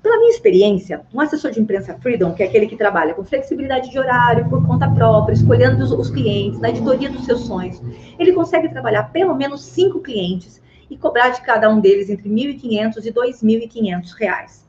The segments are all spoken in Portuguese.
Pela minha experiência, um assessor de imprensa freedom, que é aquele que trabalha com flexibilidade de horário, por conta própria, escolhendo os clientes, na editoria dos seus sonhos, ele consegue trabalhar pelo menos 5 clientes e cobrar de cada um deles entre R$ 1.500 e R$ 2.500.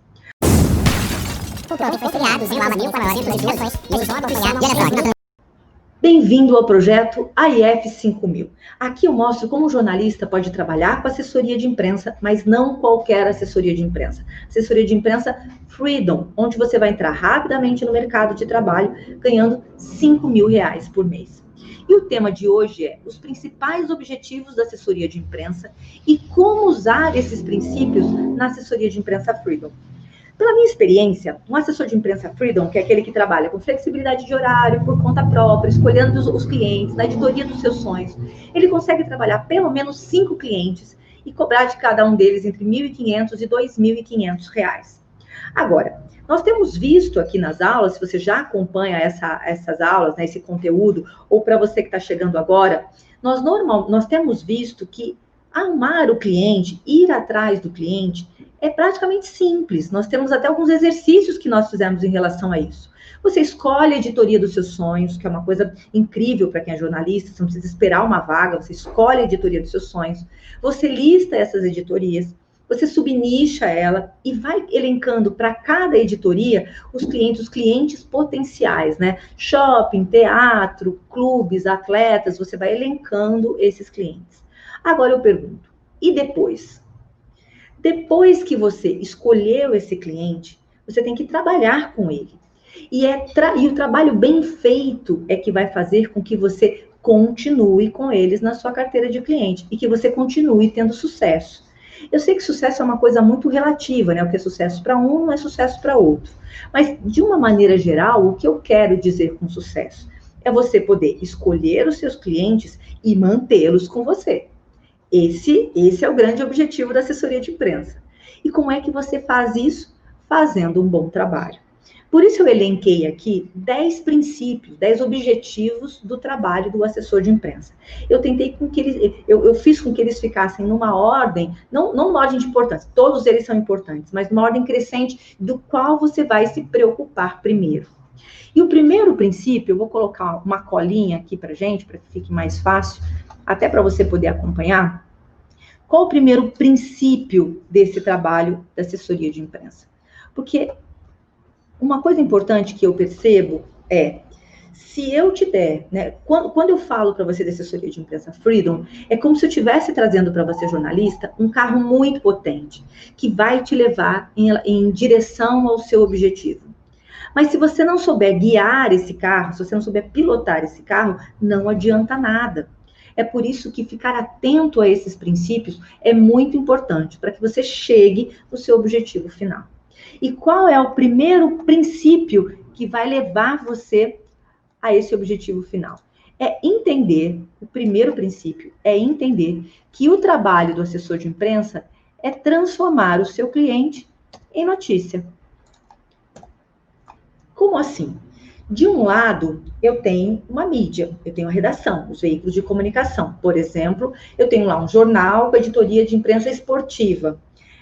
Bem-vindo ao projeto AIF 5000. Aqui eu mostro como o jornalista pode trabalhar com assessoria de imprensa, mas não qualquer assessoria de imprensa. Assessoria de imprensa Freedom, onde você vai entrar rapidamente no mercado de trabalho, ganhando R$ 5.000 por mês. E o tema de hoje é os principais objetivos da assessoria de imprensa e como usar esses princípios na assessoria de imprensa Freedom. Pela minha experiência, um assessor de imprensa freedom, que é aquele que trabalha com flexibilidade de horário, por conta própria, escolhendo os clientes, na editoria dos seus sonhos, ele consegue trabalhar pelo menos 5 clientes e cobrar de cada um deles entre R$ 1.500 e R$ 2.500. Agora, nós temos visto aqui nas aulas, se você já acompanha essas aulas, né, esse conteúdo, ou para você que está chegando agora, nós temos visto que amar o cliente, ir atrás do cliente, é praticamente simples. Nós temos até alguns exercícios que nós fizemos em relação a isso. Você escolhe a editoria dos seus sonhos, que é uma coisa incrível para quem é jornalista, você não precisa esperar uma vaga, você escolhe a editoria dos seus sonhos, você lista essas editorias, você subnicha ela e vai elencando para cada editoria os clientes potenciais, né? Shopping, teatro, clubes, atletas, você vai elencando esses clientes. Agora eu pergunto, e depois? Depois que você escolheu esse cliente, você tem que trabalhar com ele. E o trabalho bem feito é que vai fazer com que você continue com eles na sua carteira de cliente e que você continue tendo sucesso. Eu sei que sucesso é uma coisa muito relativa, né? O que é sucesso para um não é sucesso para outro. Mas, de uma maneira geral, o que eu quero dizer com sucesso é você poder escolher os seus clientes e mantê-los com você. Esse é o grande objetivo da assessoria de imprensa. E como é que você faz isso? Fazendo um bom trabalho. Por isso eu elenquei aqui 10 princípios, 10 objetivos do trabalho do assessor de imprensa. Eu fiz com que eles ficassem numa ordem, não numa ordem de importância, todos eles são importantes, mas numa ordem crescente do qual você vai se preocupar primeiro. E o primeiro princípio, eu vou colocar uma colinha aqui pra gente, para que fique mais fácil, até para você poder acompanhar. Qual o primeiro princípio desse trabalho da assessoria de imprensa? Porque uma coisa importante que eu percebo é, se eu te der, né, quando eu falo para você da assessoria de imprensa Freedom, é como se eu estivesse trazendo para você, jornalista, um carro muito potente, que vai te levar em direção ao seu objetivo. Mas se você não souber guiar esse carro, se você não souber pilotar esse carro, não adianta nada. É por isso que ficar atento a esses princípios é muito importante, para que você chegue no seu objetivo final. E qual é o primeiro princípio que vai levar você a esse objetivo final? O primeiro princípio é entender que o trabalho do assessor de imprensa é transformar o seu cliente em notícia. Como assim? De um lado, eu tenho uma mídia, eu tenho a redação, os veículos de comunicação. Por exemplo, eu tenho lá um jornal com editoria de imprensa esportiva.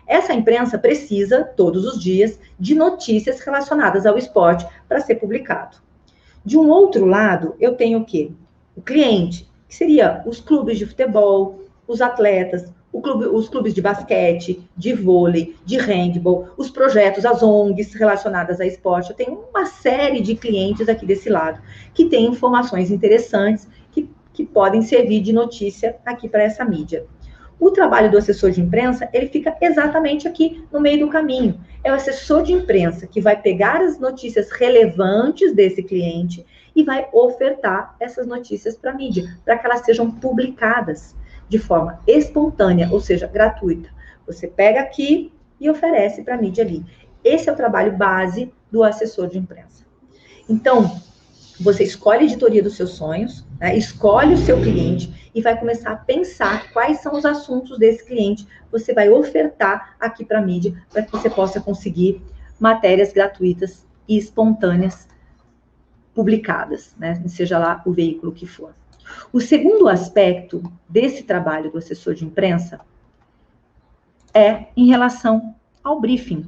Essa imprensa precisa, todos os dias, de notícias relacionadas ao esporte para ser publicado. De um outro lado, eu tenho o quê? O cliente, que seria os clubes de futebol, os atletas, os clubes de basquete, de vôlei, de handball, os projetos, as ONGs relacionadas a esporte. Eu tenho uma série de clientes aqui desse lado, que têm informações interessantes, que podem servir de notícia aqui para essa mídia. O trabalho do assessor de imprensa, ele fica exatamente aqui no meio do caminho. É o assessor de imprensa que vai pegar as notícias relevantes desse cliente e vai ofertar essas notícias para a mídia, para que elas sejam publicadas de forma espontânea, ou seja, gratuita. Você pega aqui e oferece para a mídia ali. Esse é o trabalho base do assessor de imprensa. Então, você escolhe a editoria dos seus sonhos, né? Escolhe o seu cliente e vai começar a pensar quais são os assuntos desse cliente. Você vai ofertar aqui para a mídia para que você possa conseguir matérias gratuitas e espontâneas publicadas, né? Seja lá o veículo que for. O segundo aspecto desse trabalho do assessor de imprensa é em relação ao briefing.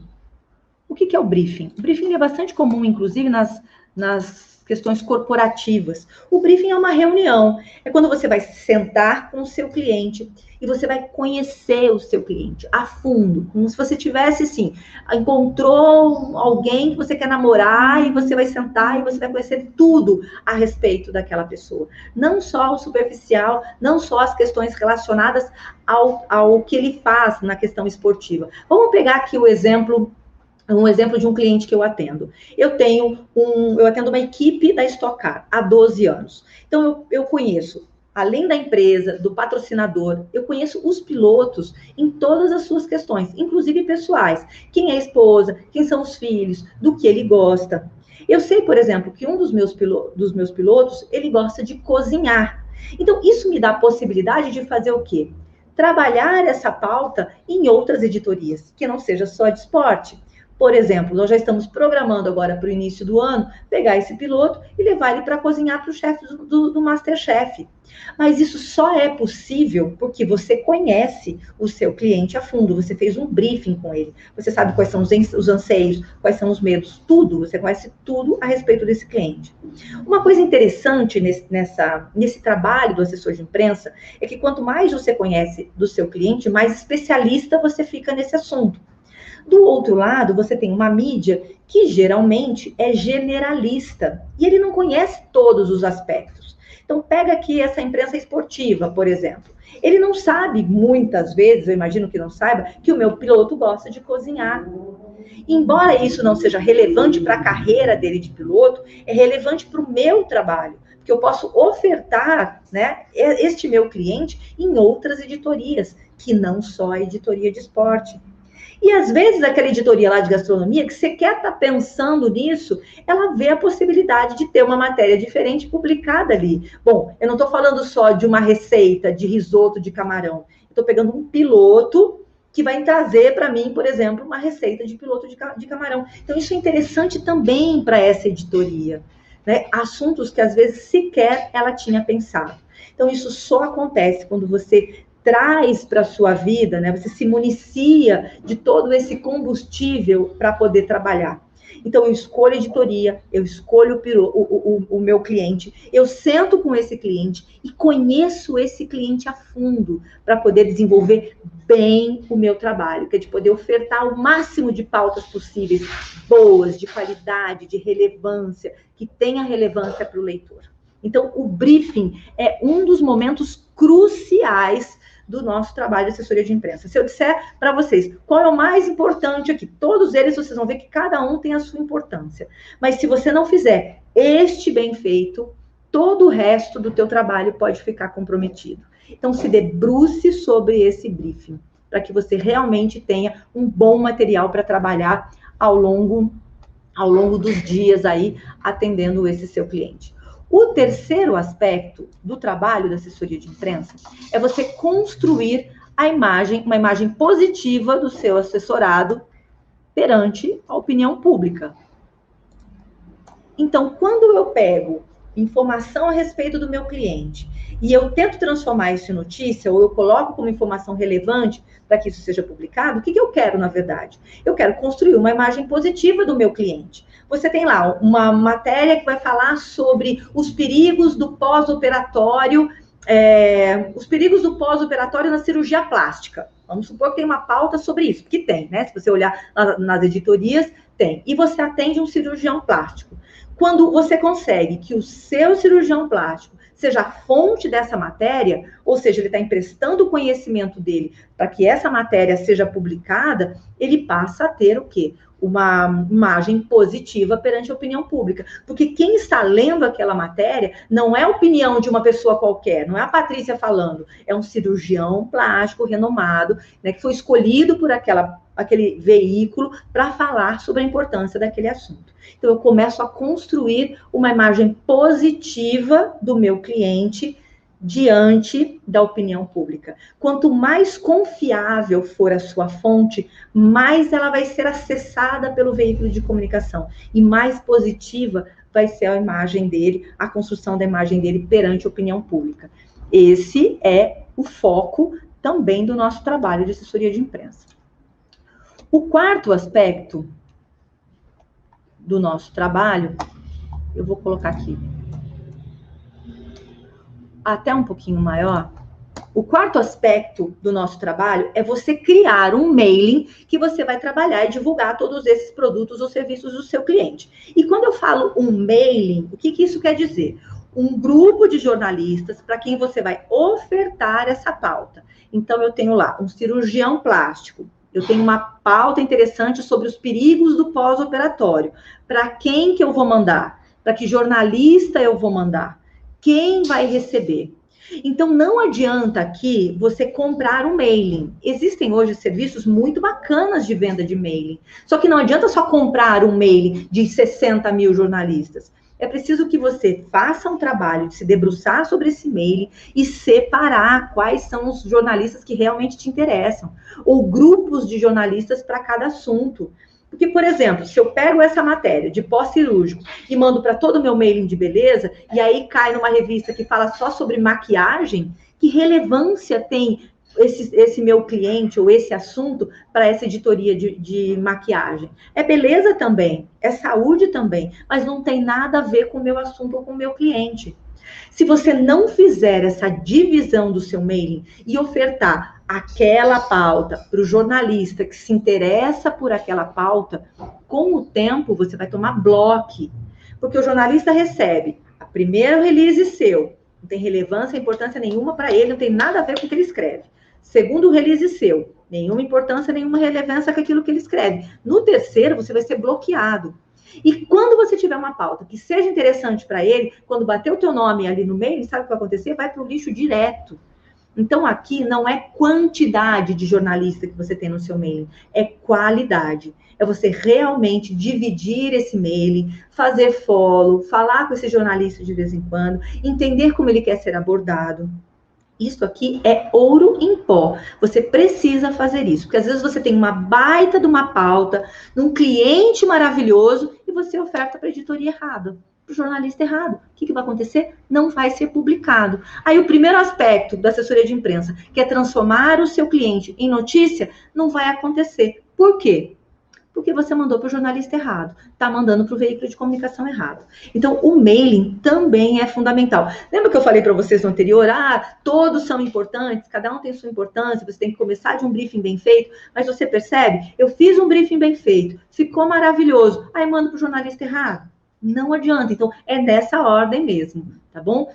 O que é o briefing? O briefing é bastante comum, inclusive, nas questões corporativas. O briefing é uma reunião, é quando você vai sentar com o seu cliente e você vai conhecer o seu cliente a fundo, como se você tivesse, assim, encontrou alguém que você quer namorar e você vai sentar e você vai conhecer tudo a respeito daquela pessoa. Não só o superficial, não só as questões relacionadas ao que ele faz na questão esportiva. Vamos pegar aqui um exemplo de um cliente que eu atendo. Eu atendo uma equipe da Stock Car há 12 anos. Então, eu conheço, além da empresa, do patrocinador, eu conheço os pilotos em todas as suas questões, inclusive pessoais. Quem é a esposa, quem são os filhos, do que ele gosta. Eu sei, por exemplo, que um dos meus pilotos, ele gosta de cozinhar. Então, isso me dá a possibilidade de fazer o quê? Trabalhar essa pauta em outras editorias, que não seja só de esporte. Por exemplo, nós já estamos programando agora para o início do ano, pegar esse piloto e levar ele para cozinhar para o chefe do MasterChef. Mas isso só é possível porque você conhece o seu cliente a fundo, você fez um briefing com ele, você sabe quais são os anseios, quais são os medos, tudo, você conhece tudo a respeito desse cliente. Uma coisa interessante nesse trabalho do assessor de imprensa é que quanto mais você conhece do seu cliente, mais especialista você fica nesse assunto. Do outro lado, você tem uma mídia que geralmente é generalista e ele não conhece todos os aspectos. Então, pega aqui essa imprensa esportiva, por exemplo. Ele não sabe, muitas vezes, eu imagino que não saiba, que o meu piloto gosta de cozinhar. Embora isso não seja relevante para a carreira dele de piloto, é relevante para o meu trabalho, porque eu posso ofertar, né, este meu cliente em outras editorias, que não só a editoria de esporte. E às vezes aquela editoria lá de gastronomia, que você quer estar pensando nisso, ela vê a possibilidade de ter uma matéria diferente publicada ali. Bom, eu não estou falando só de uma receita de risoto de camarão. Estou pegando um piloto que vai trazer para mim, por exemplo, uma receita de piloto de camarão. Então, isso é interessante também para essa editoria, né? Assuntos que às vezes sequer ela tinha pensado. Então, isso só acontece quando você traz para a sua vida, né? Você se municia de todo esse combustível para poder trabalhar. Então, eu escolho a editoria, eu escolho o meu cliente, eu sento com esse cliente e conheço esse cliente a fundo para poder desenvolver bem o meu trabalho, que é de poder ofertar o máximo de pautas possíveis, boas, de qualidade, de relevância, que tenha relevância para o leitor. Então, o briefing é um dos momentos cruciais do nosso trabalho de assessoria de imprensa. Se eu disser para vocês qual é o mais importante aqui, todos eles vocês vão ver que cada um tem a sua importância. Mas se você não fizer este bem feito, todo o resto do teu trabalho pode ficar comprometido. Então, se debruce sobre esse briefing, para que você realmente tenha um bom material para trabalhar ao longo dos dias aí, atendendo esse seu cliente. O terceiro aspecto do trabalho da assessoria de imprensa é você construir uma imagem positiva do seu assessorado perante a opinião pública. Então, quando eu pego informação a respeito do meu cliente e eu tento transformar isso em notícia, ou eu coloco como informação relevante para que isso seja publicado, o que eu quero, na verdade? Eu quero construir uma imagem positiva do meu cliente. Você tem lá uma matéria que vai falar sobre os perigos do pós-operatório, na cirurgia plástica. Vamos supor que tem uma pauta sobre isso, que tem, né? Se você olhar nas editorias, tem. E você atende um cirurgião plástico. Quando você consegue que o seu cirurgião plástico seja a fonte dessa matéria, ou seja, ele está emprestando o conhecimento dele para que essa matéria seja publicada, ele passa a ter o quê? Uma imagem positiva perante a opinião pública. Porque quem está lendo aquela matéria não é a opinião de uma pessoa qualquer, não é a Patrícia falando, é um cirurgião plástico renomado, né, que foi escolhido por aquele veículo para falar sobre a importância daquele assunto. Então, eu começo a construir uma imagem positiva do meu cliente diante da opinião pública. Quanto mais confiável for a sua fonte, mais ela vai ser acessada pelo veículo de comunicação e mais positiva vai ser a imagem dele, a construção da imagem dele perante a opinião pública. Esse é o foco também do nosso trabalho de assessoria de imprensa. O quarto aspecto do nosso trabalho, eu vou colocar aqui até um pouquinho maior. O quarto aspecto do nosso trabalho é você criar um mailing que você vai trabalhar e divulgar todos esses produtos ou serviços do seu cliente. E quando eu falo um mailing, o que isso quer dizer? Um grupo de jornalistas para quem você vai ofertar essa pauta. Então, eu tenho lá um cirurgião plástico, eu tenho uma pauta interessante sobre os perigos do pós-operatório. Para quem que eu vou mandar? Para que jornalista eu vou mandar? Quem vai receber? Então, não adianta aqui você comprar um mailing. Existem hoje serviços muito bacanas de venda de mailing. Só que não adianta só comprar um mailing de 60 mil jornalistas. É preciso que você faça um trabalho de se debruçar sobre esse mailing e separar quais são os jornalistas que realmente te interessam. Ou grupos de jornalistas para cada assunto. Porque, por exemplo, se eu pego essa matéria de pós-cirúrgico e mando para todo o meu mailing de beleza, e aí cai numa revista que fala só sobre maquiagem, que relevância tem esse meu cliente ou esse assunto para essa editoria de maquiagem? É beleza também, é saúde também, mas não tem nada a ver com o meu assunto ou com o meu cliente. Se você não fizer essa divisão do seu mailing e ofertar aquela pauta para o jornalista que se interessa por aquela pauta, com o tempo você vai tomar bloco. Porque o jornalista recebe a primeira release seu, não tem relevância, importância nenhuma para ele, não tem nada a ver com o que ele escreve. Segundo release seu, nenhuma importância, nenhuma relevância com aquilo que ele escreve. No terceiro, você vai ser bloqueado. E quando você tiver uma pauta que seja interessante para ele, quando bater o teu nome ali no meio, sabe o que vai acontecer? Vai para o lixo direto. Então, aqui não é quantidade de jornalista que você tem no seu mailing, é qualidade. É você realmente dividir esse mailing, fazer follow, falar com esse jornalista de vez em quando, entender como ele quer ser abordado. Isso aqui é ouro em pó. Você precisa fazer isso, porque às vezes você tem uma baita de uma pauta, num cliente maravilhoso, e você oferta para a editoria errada, para o jornalista errado. O que vai acontecer? Não vai ser publicado. Aí o primeiro aspecto da assessoria de imprensa, que é transformar o seu cliente em notícia, não vai acontecer. Por quê? Porque você mandou para o jornalista errado, está mandando para o veículo de comunicação errado. Então, o mailing também é fundamental. Lembra que eu falei para vocês no anterior? Todos são importantes, cada um tem sua importância, você tem que começar de um briefing bem feito, mas você percebe? Eu fiz um briefing bem feito, ficou maravilhoso, aí mando para o jornalista errado. Não adianta. Então, é nessa ordem mesmo, tá bom?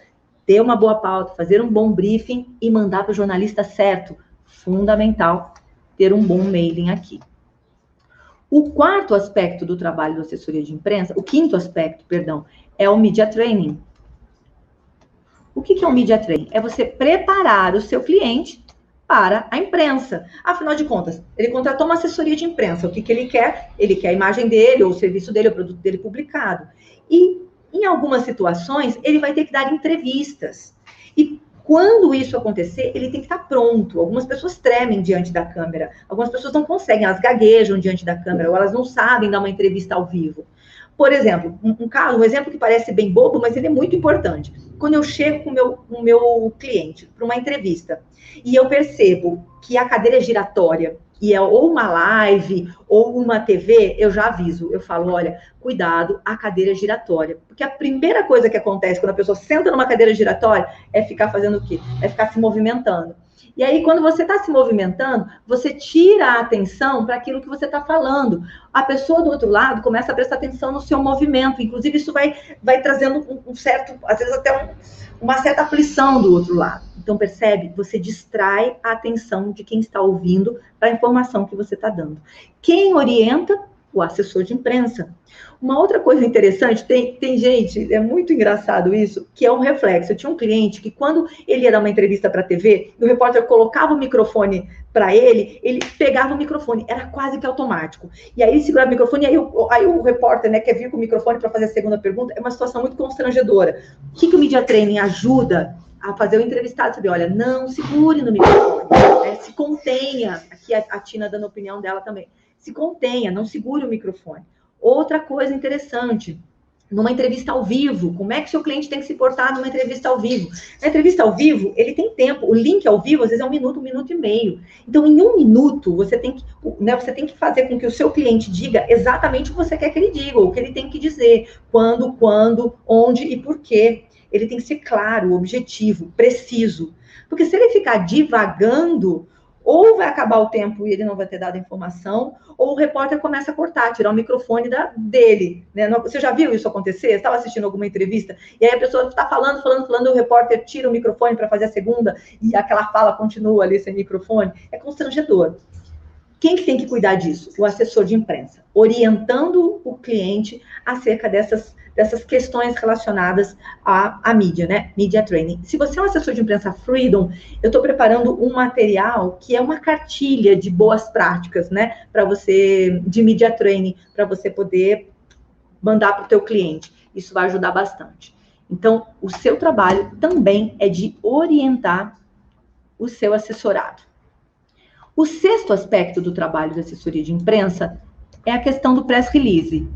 Ter uma boa pauta, fazer um bom briefing e mandar para o jornalista certo. Fundamental ter um bom mailing aqui. O quarto aspecto do trabalho da assessoria de imprensa, o quinto aspecto, perdão, é o media training. O que é o media training? É você preparar o seu cliente para a imprensa. Afinal de contas, ele contratou uma assessoria de imprensa. O que ele quer? Ele quer a imagem dele, ou o serviço dele, ou o produto dele publicado. E, em algumas situações, ele vai ter que dar entrevistas. E quando isso acontecer, ele tem que estar pronto. Algumas pessoas tremem diante da câmera. Algumas pessoas não conseguem, elas gaguejam diante da câmera, ou elas não sabem dar uma entrevista ao vivo. Por exemplo, um exemplo que parece bem bobo, mas ele é muito importante. Quando eu chego com o meu cliente para uma entrevista e eu percebo que a cadeira é giratória e é ou uma live ou uma TV, eu já aviso. Eu falo, olha, cuidado, a cadeira é giratória. Porque a primeira coisa que acontece quando a pessoa senta numa cadeira giratória é ficar fazendo o quê? É ficar se movimentando. E aí, quando você está se movimentando, você tira a atenção para aquilo que você está falando. A pessoa do outro lado começa a prestar atenção no seu movimento. Inclusive, isso vai trazendo um certo, às vezes até uma certa aflição do outro lado. Então, percebe? Você distrai a atenção de quem está ouvindo para a informação que você está dando. Quem orienta? O assessor de imprensa. Uma outra coisa interessante, tem gente, é muito engraçado isso, que é um reflexo. Eu tinha um cliente que quando ele ia dar uma entrevista para a TV, o repórter colocava o microfone para ele pegava o microfone, era quase que automático. E aí ele segurava o microfone, e aí o repórter, né, quer vir com o microfone para fazer a segunda pergunta, é uma situação muito constrangedora. O que o media training ajuda a fazer o entrevistado saber? Olha, não segure no microfone, se contenha. Aqui a Tina dando a opinião dela também. Se contenha, não segure o microfone. Outra coisa interessante, numa entrevista ao vivo, como é que seu cliente tem que se portar numa entrevista ao vivo? Na entrevista ao vivo, ele tem tempo, o link ao vivo, às vezes é 1 minuto e meio. Então, em 1 minuto, você tem que fazer com que o seu cliente diga exatamente o que você quer que ele diga, ou o que ele tem que dizer, quando, onde e por quê. Ele tem que ser claro, objetivo, preciso. Porque se ele ficar divagando, ou vai acabar o tempo e ele não vai ter dado a informação, ou o repórter começa a cortar, tirar o microfone dele. Né? Você já viu isso acontecer? Você estava assistindo alguma entrevista, e aí a pessoa está falando, e o repórter tira o microfone para fazer a segunda, e aquela fala continua ali sem microfone. É constrangedor. Quem que tem que cuidar disso? O assessor de imprensa, orientando o cliente acerca dessas questões relacionadas à mídia, né? Media training. Se você é um assessor de imprensa Freedom, eu estou preparando um material que é uma cartilha de boas práticas, né? Para você, de media training, para você poder mandar para o teu cliente. Isso vai ajudar bastante. Então, o seu trabalho também é de orientar o seu assessorado. O sexto aspecto do trabalho de assessoria de imprensa é a questão do press release.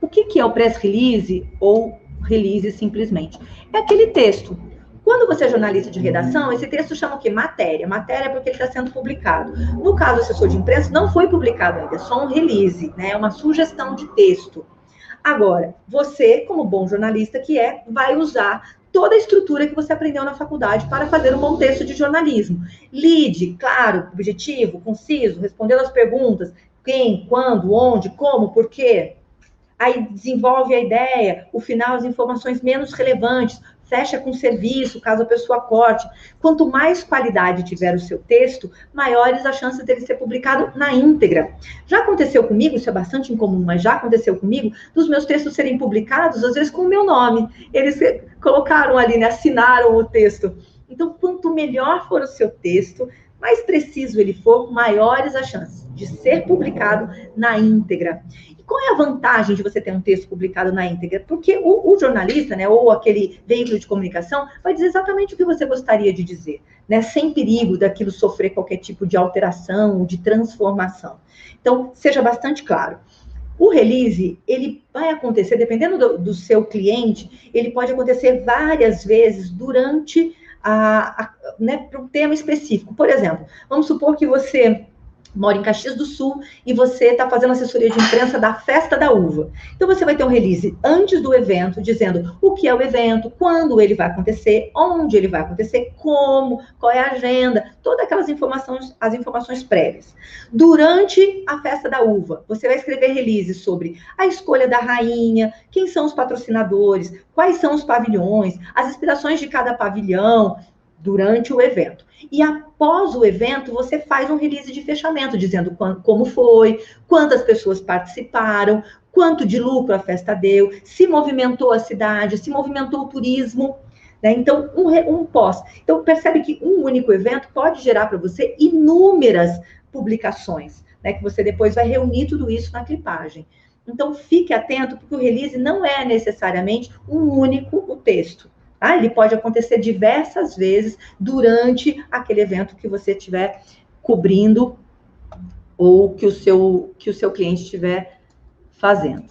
O que é o press release ou release simplesmente? É aquele texto. Quando você é jornalista de redação, esse texto chama o quê? Matéria. Matéria é porque ele está sendo publicado. No caso do assessor de imprensa, não foi publicado ainda, é só um release, né? É uma sugestão de texto. Agora, você, como bom jornalista que é, vai usar toda a estrutura que você aprendeu na faculdade para fazer um bom texto de jornalismo. Lide, claro, objetivo, conciso, respondendo as perguntas, quem, quando, onde, como, por quê. Aí desenvolve a ideia, o final, as informações menos relevantes, fecha com serviço, caso a pessoa corte. Quanto mais qualidade tiver o seu texto, maiores as chances dele ser publicado na íntegra. Já aconteceu comigo, isso é bastante incomum, mas já aconteceu comigo, dos meus textos serem publicados, às vezes com o meu nome. Eles colocaram ali, né, assinaram o texto. Então, quanto melhor for o seu texto, mais preciso ele for, maiores as chances de ser publicado na íntegra. E qual é a vantagem de você ter um texto publicado na íntegra? Porque o jornalista, né, ou aquele veículo de comunicação, vai dizer exatamente o que você gostaria de dizer, né, sem perigo daquilo sofrer qualquer tipo de alteração, de transformação. Então, seja bastante claro. O release, ele vai acontecer, dependendo do seu cliente, ele pode acontecer várias vezes durante né, para um tema específico. Por exemplo, vamos supor que você mora em Caxias do Sul e você está fazendo assessoria de imprensa da Festa da Uva. Então, você vai ter um release antes do evento, dizendo o que é o evento, quando ele vai acontecer, onde ele vai acontecer, como, qual é a agenda, todas aquelas informações, as informações prévias. Durante a Festa da Uva, você vai escrever release sobre a escolha da rainha, quem são os patrocinadores, quais são os pavilhões, as inspirações de cada pavilhão, durante o evento. E após o evento, você faz um release de fechamento, dizendo como foi, quantas pessoas participaram, quanto de lucro a festa deu, se movimentou a cidade, se movimentou o turismo, né? Então, um pós. Então, percebe que um único evento pode gerar para você inúmeras publicações, né? Que você depois vai reunir tudo isso na clipagem. Então, fique atento, porque o release não é necessariamente um único texto. Ah, ele pode acontecer diversas vezes durante aquele evento que você estiver cobrindo ou que o seu cliente estiver fazendo.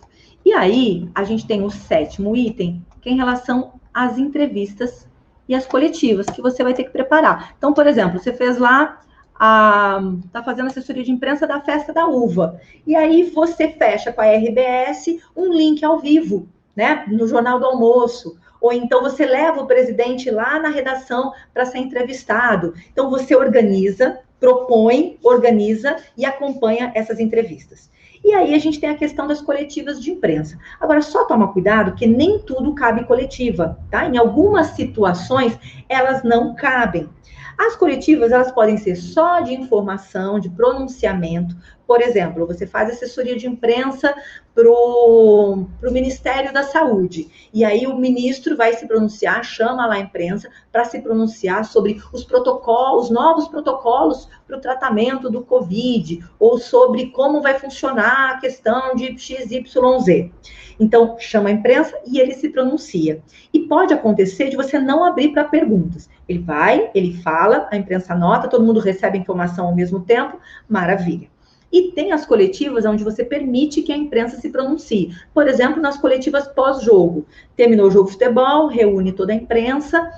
E aí, a gente tem o sétimo item, que é em relação às entrevistas e às coletivas, que você vai ter que preparar. Então, por exemplo, você fez lá, está fazendo assessoria de imprensa da Festa da Uva, e aí você fecha com a RBS um link ao vivo, né, no Jornal do Almoço, ou então você leva o presidente lá na redação para ser entrevistado. Então, você organiza, propõe, organiza e acompanha essas entrevistas. E aí a gente tem a questão das coletivas de imprensa. Agora, só toma cuidado que nem tudo cabe coletiva, tá? Em algumas situações, elas não cabem. As coletivas, elas podem ser só de informação, de pronunciamento. Por exemplo, você faz assessoria de imprensa para o Ministério da Saúde. E aí o ministro vai se pronunciar, chama lá a imprensa para se pronunciar sobre os protocolos, novos protocolos para o tratamento do Covid, ou sobre como vai funcionar a questão de XYZ. Então, chama a imprensa e ele se pronuncia. E pode acontecer de você não abrir para perguntas. Ele vai, ele fala, a imprensa anota, todo mundo recebe a informação ao mesmo tempo, maravilha. E tem as coletivas onde você permite que a imprensa se pronuncie. Por exemplo, nas coletivas pós-jogo. Terminou o jogo de futebol, reúne toda a imprensa,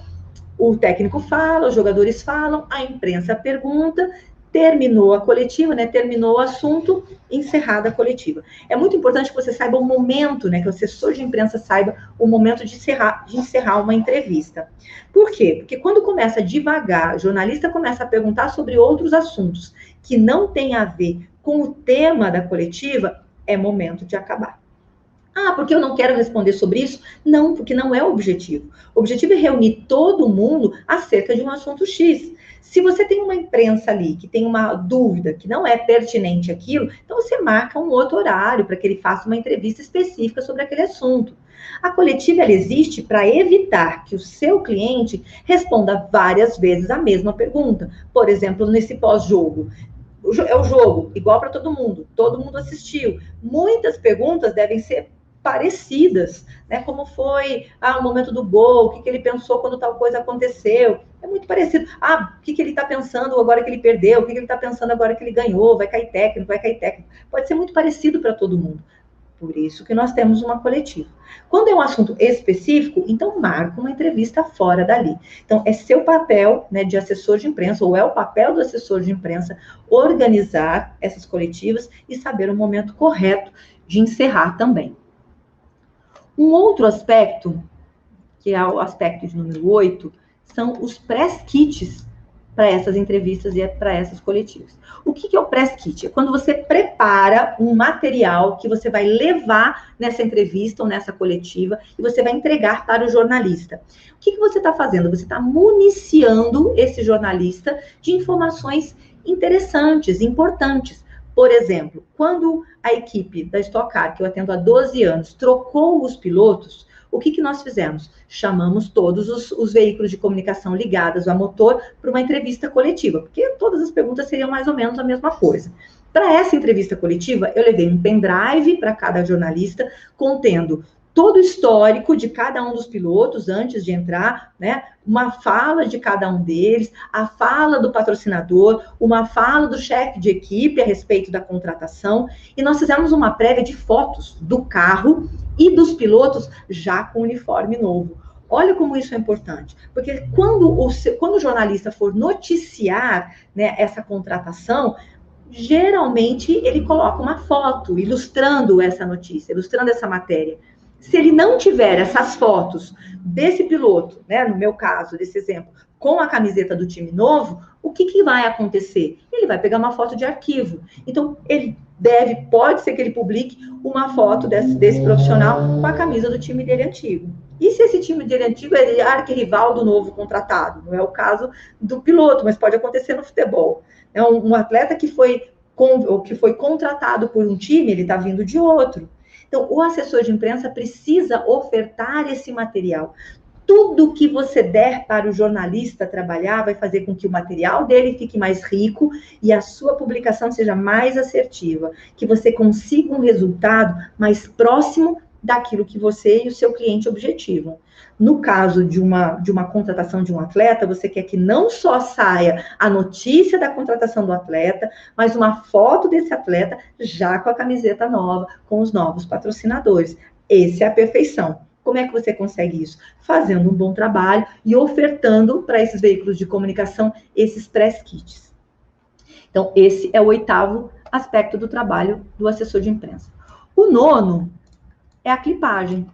o técnico fala, os jogadores falam, a imprensa pergunta, terminou a coletiva, né? Terminou o assunto, encerrada a coletiva. É muito importante que você saiba o momento, né? Que o assessor de imprensa saiba o momento de encerrar uma entrevista. Por quê? Porque quando começa devagar, o jornalista começa a perguntar sobre outros assuntos que não tem a ver com o tema da coletiva, é momento de acabar. Ah, porque eu não quero responder sobre isso? Não, porque não é o objetivo. O objetivo é reunir todo mundo acerca de um assunto X. Se você tem uma imprensa ali que tem uma dúvida que não é pertinente àquilo, então você marca um outro horário para que ele faça uma entrevista específica sobre aquele assunto. A coletiva ela existe para evitar que o seu cliente responda várias vezes a mesma pergunta. Por exemplo, nesse pós-jogo. É o jogo, igual para todo mundo assistiu. Muitas perguntas devem ser parecidas, né? Como foi o momento do gol, o que ele pensou quando tal coisa aconteceu. É muito parecido. O que ele está pensando agora que ele perdeu, o que ele está pensando agora que ele ganhou, vai cair técnico, vai cair técnico. Pode ser muito parecido para todo mundo. Por isso que nós temos uma coletiva. Quando é um assunto específico, então marca uma entrevista fora dali. Então, é seu papel, né, de assessor de imprensa, ou é o papel do assessor de imprensa, organizar essas coletivas e saber o momento correto de encerrar também. Um outro aspecto, que é o aspecto de número 8, são os press kits para essas entrevistas e para essas coletivas. O que é o press kit? É quando você prepara um material que você vai levar nessa entrevista ou nessa coletiva e você vai entregar para o jornalista. O que você está fazendo? Você está municiando esse jornalista de informações interessantes, importantes. Por exemplo, quando a equipe da Stock Car, que eu atendo há 12 anos, trocou os pilotos, o que nós fizemos? Chamamos todos os veículos de comunicação ligados a motor para uma entrevista coletiva, porque todas as perguntas seriam mais ou menos a mesma coisa. Para essa entrevista coletiva, eu levei um pendrive para cada jornalista, contendo todo o histórico de cada um dos pilotos antes de entrar, né? Uma fala de cada um deles, a fala do patrocinador, uma fala do chefe de equipe a respeito da contratação, e nós fizemos uma prévia de fotos do carro e dos pilotos já com uniforme novo. Olha como isso é importante, porque quando o jornalista for noticiar, né, essa contratação, geralmente ele coloca uma foto ilustrando essa notícia, ilustrando essa matéria. Se ele não tiver essas fotos desse piloto, né, no meu caso, desse exemplo, com a camiseta do time novo, o que vai acontecer? Ele vai pegar uma foto de arquivo. Então, pode ser que ele publique uma foto desse profissional com a camisa do time dele antigo. E se esse time dele antigo é arquirrival do novo contratado? Não é o caso do piloto, mas pode acontecer no futebol. É um atleta que foi contratado por um time, ele está vindo de outro. Então, o assessor de imprensa precisa ofertar esse material. Tudo que você der para o jornalista trabalhar vai fazer com que o material dele fique mais rico e a sua publicação seja mais assertiva, que você consiga um resultado mais próximo daquilo que você e o seu cliente objetivam. No caso de uma contratação de um atleta, você quer que não só saia a notícia da contratação do atleta, mas uma foto desse atleta já com a camiseta nova, com os novos patrocinadores. Essa é a perfeição. Como é que você consegue isso? Fazendo um bom trabalho e ofertando para esses veículos de comunicação esses press kits. Então, esse é o 8º aspecto do trabalho do assessor de imprensa. O 9º é a clipagem.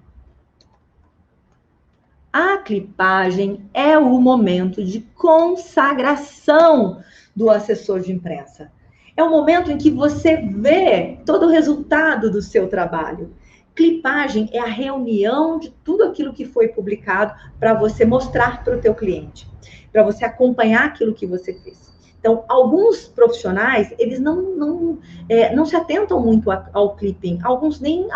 A clipagem é o momento de consagração do assessor de imprensa. É o momento em que você vê todo o resultado do seu trabalho. Clipagem é a reunião de tudo aquilo que foi publicado para você mostrar para o teu cliente, para você acompanhar aquilo que você fez. Então, alguns profissionais, eles não se atentam muito ao clipping, alguns nem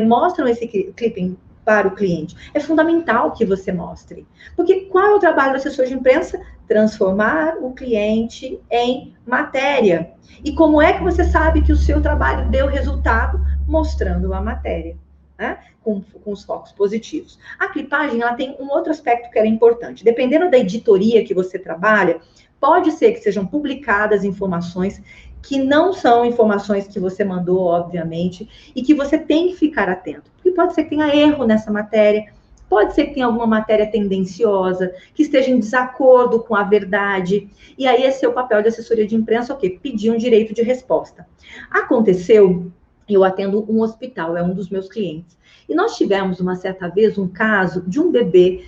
mostram esse clipping para o cliente. É fundamental que você mostre. Porque qual é o trabalho do assessor de imprensa? Transformar o cliente em matéria. E como é que você sabe que o seu trabalho deu resultado? Mostrando a matéria, né? Com os focos positivos. A clipagem, ela tem um outro aspecto que era importante. Dependendo da editoria que você trabalha, pode ser que sejam publicadas informações que não são informações que você mandou, obviamente, e que você tem que ficar atento. Porque pode ser que tenha erro nessa matéria, pode ser que tenha alguma matéria tendenciosa, que esteja em desacordo com a verdade. E aí esse é o papel de assessoria de imprensa, o quê? Pedir um direito de resposta. Aconteceu, eu atendo um hospital, é um dos meus clientes. E nós tivemos, uma certa vez, um caso de um bebê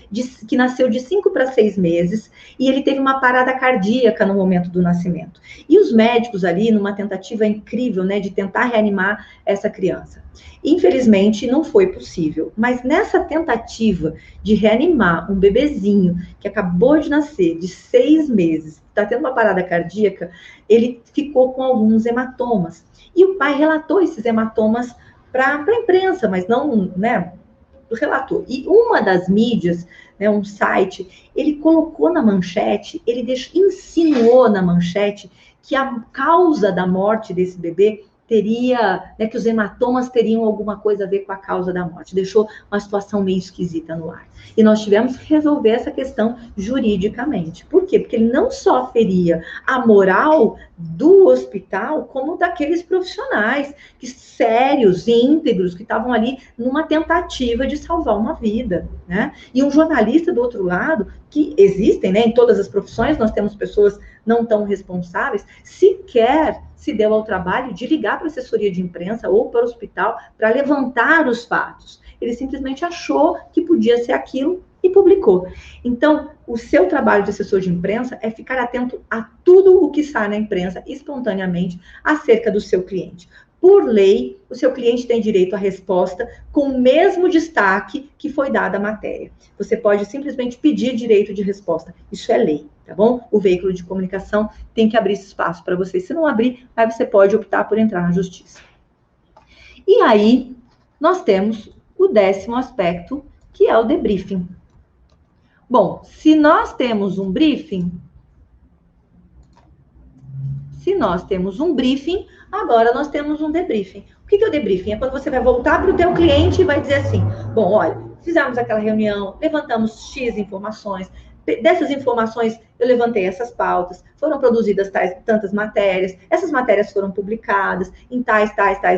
que nasceu de 5 para 6 meses e ele teve uma parada cardíaca no momento do nascimento. E os médicos ali, numa tentativa incrível, né, de tentar reanimar essa criança. Infelizmente, não foi possível. Mas nessa tentativa de reanimar um bebezinho que acabou de nascer, de 6 meses, está tendo uma parada cardíaca, ele ficou com alguns hematomas. E o pai relatou esses hematomas para a imprensa, mas não, né, relatou. E uma das mídias, né, um site, ele colocou na manchete, insinuou na manchete que a causa da morte desse bebê teria, né, que os hematomas teriam alguma coisa a ver com a causa da morte. Deixou uma situação meio esquisita no ar. E nós tivemos que resolver essa questão juridicamente. Por quê? Porque ele não só feria a moral do hospital, como daqueles profissionais que, sérios, íntegros, que estavam ali numa tentativa de salvar uma vida, né? E um jornalista do outro lado, que existem, né, em todas as profissões, nós temos pessoas não tão responsáveis, sequer se deu ao trabalho de ligar para a assessoria de imprensa ou para o hospital para levantar os fatos. Ele simplesmente achou que podia ser aquilo e publicou. Então, o seu trabalho de assessor de imprensa é ficar atento a tudo o que sai na imprensa espontaneamente acerca do seu cliente. Por lei, o seu cliente tem direito à resposta com o mesmo destaque que foi dada à matéria. Você pode simplesmente pedir direito de resposta. Isso é lei, tá bom? O veículo de comunicação tem que abrir esse espaço para você. Se não abrir, aí você pode optar por entrar na justiça. E aí, nós temos o 10º aspecto, que é o debriefing. Bom, se nós temos um briefing, agora nós temos um debriefing. O que é o debriefing? É quando você vai voltar para o teu cliente e vai dizer assim, bom, olha, fizemos aquela reunião, levantamos X informações, dessas informações eu levantei essas pautas, foram produzidas tantas matérias, essas matérias foram publicadas em tais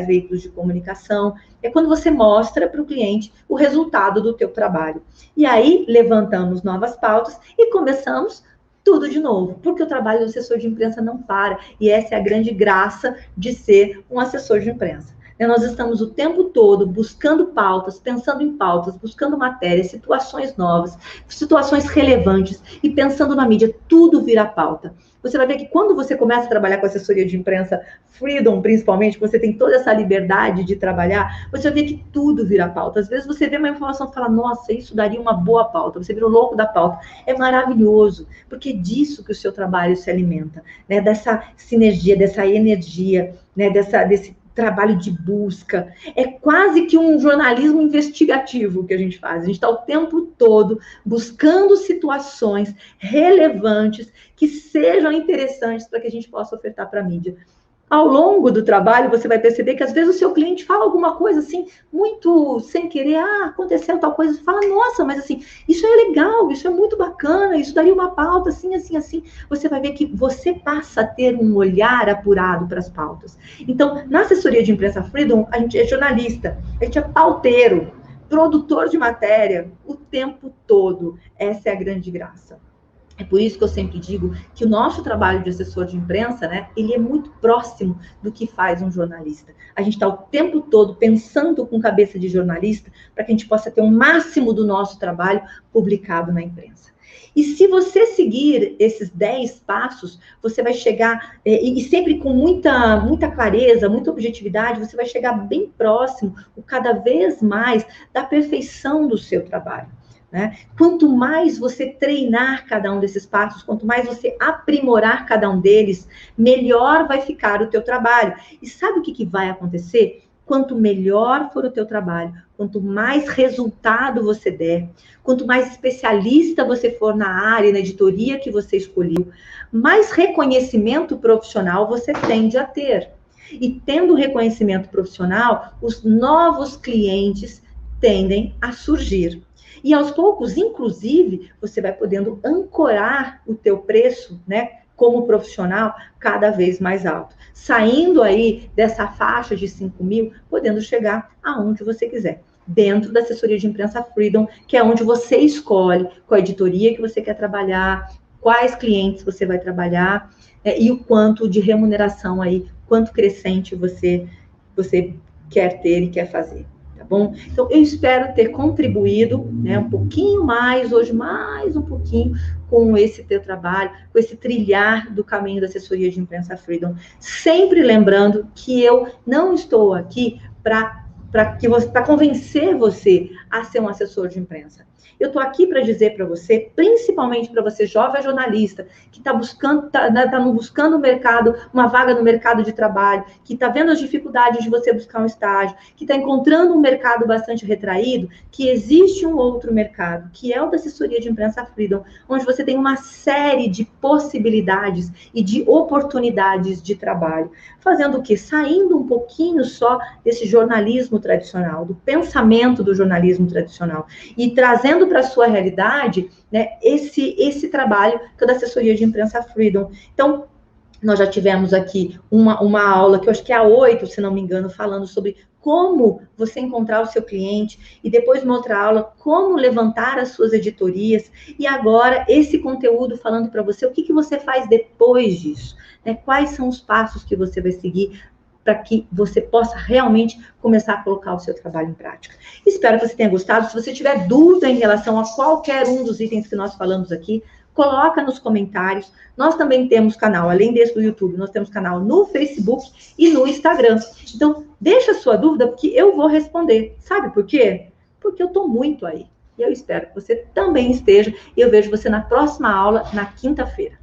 veículos de comunicação. É quando você mostra para o cliente o resultado do teu trabalho. E aí levantamos novas pautas e começamos tudo de novo, porque o trabalho do assessor de imprensa não para, e essa é a grande graça de ser um assessor de imprensa. Nós estamos o tempo todo buscando pautas, pensando em pautas, buscando matérias, situações novas, situações relevantes e pensando na mídia, tudo vira pauta. Você vai ver que quando você começa a trabalhar com assessoria de imprensa, Freedom principalmente, você tem toda essa liberdade de trabalhar, você vai ver que tudo vira pauta. Às vezes você vê uma informação e fala, nossa, isso daria uma boa pauta, você vira o louco da pauta. É maravilhoso, porque é disso que o seu trabalho se alimenta, né? Dessa sinergia, dessa energia, né? Desse trabalho de busca. É quase que um jornalismo investigativo que a gente faz. A gente está o tempo todo buscando situações relevantes que sejam interessantes para que a gente possa ofertar para a mídia. Ao longo do trabalho, você vai perceber que às vezes o seu cliente fala alguma coisa assim, muito sem querer, aconteceu tal coisa, fala, nossa, mas assim, isso é legal, isso é muito bacana, isso daria uma pauta, assim, assim, assim. Você vai ver que você passa a ter um olhar apurado para as pautas. Então, na assessoria de imprensa Freedom, a gente é jornalista, a gente é pauteiro, produtor de matéria, o tempo todo. Essa é a grande graça. É por isso que eu sempre digo que o nosso trabalho de assessor de imprensa, né, ele é muito próximo do que faz um jornalista. A gente está o tempo todo pensando com cabeça de jornalista para que a gente possa ter o máximo do nosso trabalho publicado na imprensa. E se você seguir esses 10 passos, você vai chegar, e sempre com muita clareza, muita objetividade, você vai chegar bem próximo, cada vez mais, da perfeição do seu trabalho. Né? Quanto mais você treinar cada um desses passos, quanto mais você aprimorar cada um deles, melhor vai ficar o teu trabalho. E sabe o que vai acontecer? Quanto melhor for o teu trabalho, quanto mais resultado você der, quanto mais especialista você for na área, na editoria que você escolheu, mais reconhecimento profissional você tende a ter. E tendo reconhecimento profissional, os novos clientes tendem a surgir. E aos poucos, inclusive, você vai podendo ancorar o teu preço, né, como profissional cada vez mais alto. Saindo aí dessa faixa de 5 mil, podendo chegar aonde você quiser. Dentro da assessoria de imprensa Freedom, que é onde você escolhe qual editoria que você quer trabalhar, quais clientes você vai trabalhar, e o quanto de remuneração aí, quanto crescente você quer ter e quer fazer. Tá bom? Então, eu espero ter contribuído, né, um pouquinho mais, hoje mais um pouquinho, com esse teu trabalho, com esse trilhar do caminho da assessoria de imprensa Freedom. Sempre lembrando que eu não estou aqui para convencer você a ser um assessor de imprensa. Eu estou aqui para dizer para você, principalmente para você, jovem jornalista, que está buscando o mercado, uma vaga no mercado de trabalho, que está vendo as dificuldades de você buscar um estágio, que está encontrando um mercado bastante retraído, que existe um outro mercado, que é o da assessoria de imprensa Freedom, onde você tem uma série de possibilidades e de oportunidades de trabalho. Fazendo o quê? Saindo um pouquinho só desse jornalismo tradicional, do pensamento do jornalismo tradicional, e trazendo para a sua realidade, né, esse trabalho que é da assessoria de imprensa Freedom. Então, nós já tivemos aqui uma aula, que eu acho que é a 8, se não me engano, falando sobre como você encontrar o seu cliente, e depois uma outra aula, como levantar as suas editorias, e agora esse conteúdo falando para você o que você faz depois disso, né? Quais são os passos que você vai seguir para que você possa realmente começar a colocar o seu trabalho em prática. Espero que você tenha gostado. Se você tiver dúvida em relação a qualquer um dos itens que nós falamos aqui, coloca nos comentários. Nós também temos canal, além desse do YouTube, nós temos canal no Facebook e no Instagram. Então, deixa a sua dúvida, porque eu vou responder. Sabe por quê? Porque eu estou muito aí. E eu espero que você também esteja. E eu vejo você na próxima aula, na quinta-feira.